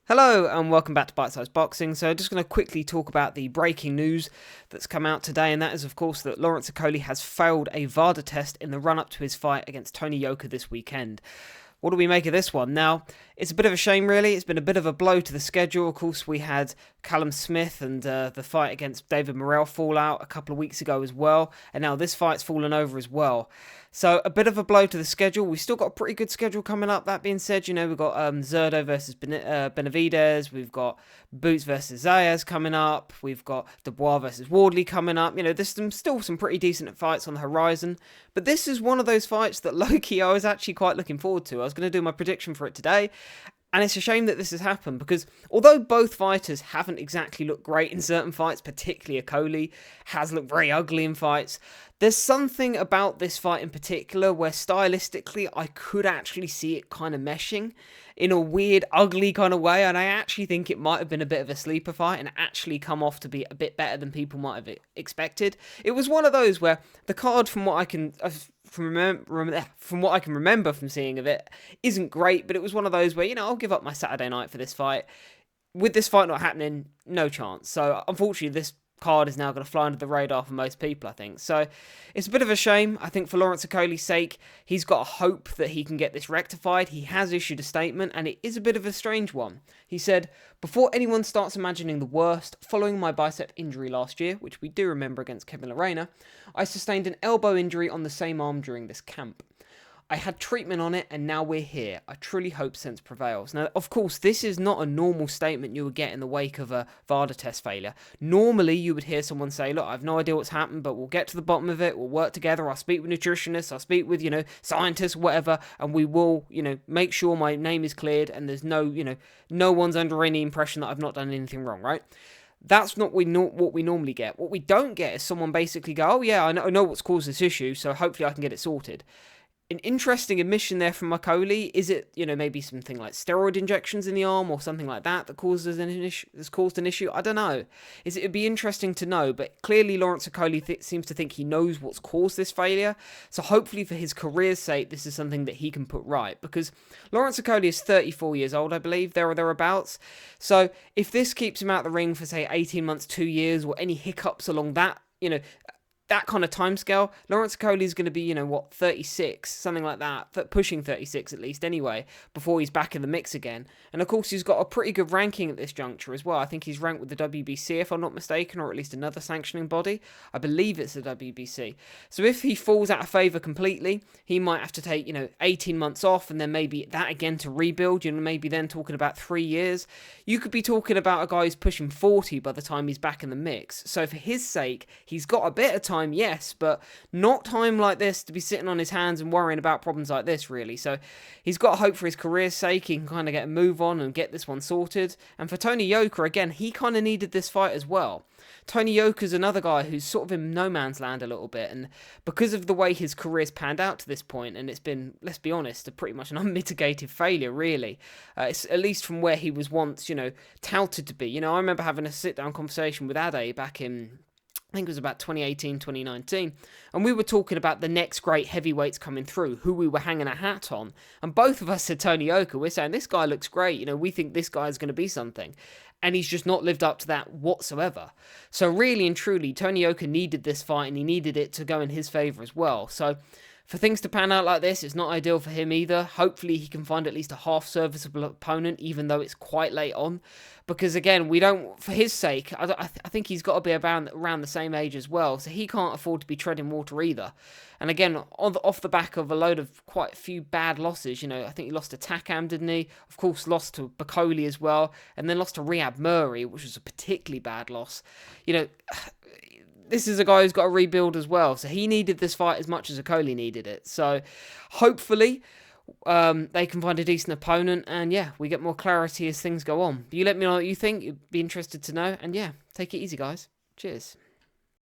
Hello and welcome back to Bitesize Boxing. So just going to quickly talk about the breaking news that's come out today, and that is of course that Lawrence Okolie has failed a VADA test in the run-up to his fight against Tony Yoka this weekend. What do we make of this one? Now, it's a bit of a shame really. It's been a bit of a blow to the schedule. Of course, we had Callum Smith and the fight against David Morrell fall out a couple of weeks ago as well, and now this fight's fallen over as well. So a bit of a blow to the schedule. We've still got a pretty good schedule coming up. That being said, we've got Zerdo versus Benavidez. We've got Boots versus Zayas coming up. We've got Dubois versus Wardley coming up. There's still some pretty decent fights on the horizon. But this is one of those fights that low-key I was actually quite looking forward to. I was going to do my prediction for it today. And it's a shame that this has happened because although both fighters haven't exactly looked great in certain fights, particularly Okolie has looked very ugly in fights, there's something about this fight in particular where stylistically I could actually see it kind of meshing in a weird, ugly kind of way, and I actually think it might have been a bit of a sleeper fight and actually come off to be a bit better than people might have expected. It was one of those where the card, from what I can remember from seeing of it, isn't great, but it was one of those where, I'll give up my Saturday night for this fight. With this fight not happening, no chance. So unfortunately, this card is now going to fly under the radar for most people, I think. So it's a bit of a shame. I think for Lawrence Okolie's sake, he's got a hope that he can get this rectified. He has issued a statement, and it is a bit of a strange one. He said, "Before anyone starts imagining the worst, following my bicep injury last year, which we do remember against Kevin Lorena, I sustained an elbow injury on the same arm during this camp. I had treatment on it, and now we're here. I truly hope sense prevails." Now, of course, this is not a normal statement you would get in the wake of a VADA test failure. Normally, you would hear someone say, "Look, I have no idea what's happened, but we'll get to the bottom of it. We'll work together. I'll speak with nutritionists. I'll speak with, scientists, whatever, and we will, make sure my name is cleared and there's no one's under any impression that I've not done anything wrong," right? That's not what we normally get. What we don't get is someone basically go, "Oh yeah, I know what's caused this issue, so hopefully I can get it sorted." An interesting admission there from Okolie. Is it, maybe something like steroid injections in the arm or something like that caused an issue? I don't know. It'd be interesting to know, but clearly Lawrence Okolie seems to think he knows what's caused this failure. So hopefully for his career's sake, this is something that he can put right, because Lawrence Okolie is 34 years old, I believe, there or thereabouts. So if this keeps him out of the ring for, say, 18 months, 2 years, or any hiccups along that, that kind of timescale, Lawrence Okolie is going to be, 36, something like that, pushing 36 at least anyway, before he's back in the mix again. And of course, he's got a pretty good ranking at this juncture as well. I think he's ranked with the WBC, if I'm not mistaken, or at least another sanctioning body. I believe it's the WBC. So if he falls out of favour completely, he might have to take, 18 months off, and then maybe that again to rebuild, maybe then talking about 3 years. You could be talking about a guy who's pushing 40 by the time he's back in the mix. So for his sake, he's got a bit of time, yes, but not time like this to be sitting on his hands and worrying about problems like this, really. So he's got hope for his career's sake. He can kind of get a move on and get this one sorted. And for Tony Yoka, again, he kind of needed this fight as well. Tony Yoka's another guy who's sort of in no man's land a little bit, and because of the way his career's panned out to this point, and it's been, let's be honest, pretty much an unmitigated failure, really. It's at least from where he was once, touted to be. I remember having a sit-down conversation with VADA back in, I think it was about 2018, 2019, and we were talking about the next great heavyweights coming through, who we were hanging a hat on, and both of us said Tony Yoka. We're saying, this guy looks great, we think this guy is going to be something, and he's just not lived up to that whatsoever. So really and truly, Tony Yoka needed this fight, and he needed it to go in his favour as well. So for things to pan out like this, it's not ideal for him either. Hopefully he can find at least a half-serviceable opponent, even though it's quite late on. Because again, for his sake, I think he's got to be around the same age as well, so he can't afford to be treading water either. And again, off the back of a load of quite a few bad losses, I think he lost to Takam, didn't he? Of course, lost to Okolie as well, and then lost to Riyad Murray, which was a particularly bad loss. This is a guy who's got to rebuild as well, so he needed this fight as much as Okolie needed it. So hopefully they can find a decent opponent, and yeah, we get more clarity as things go on. You let me know what you think. You'd be interested to know, and yeah, take it easy, guys. Cheers.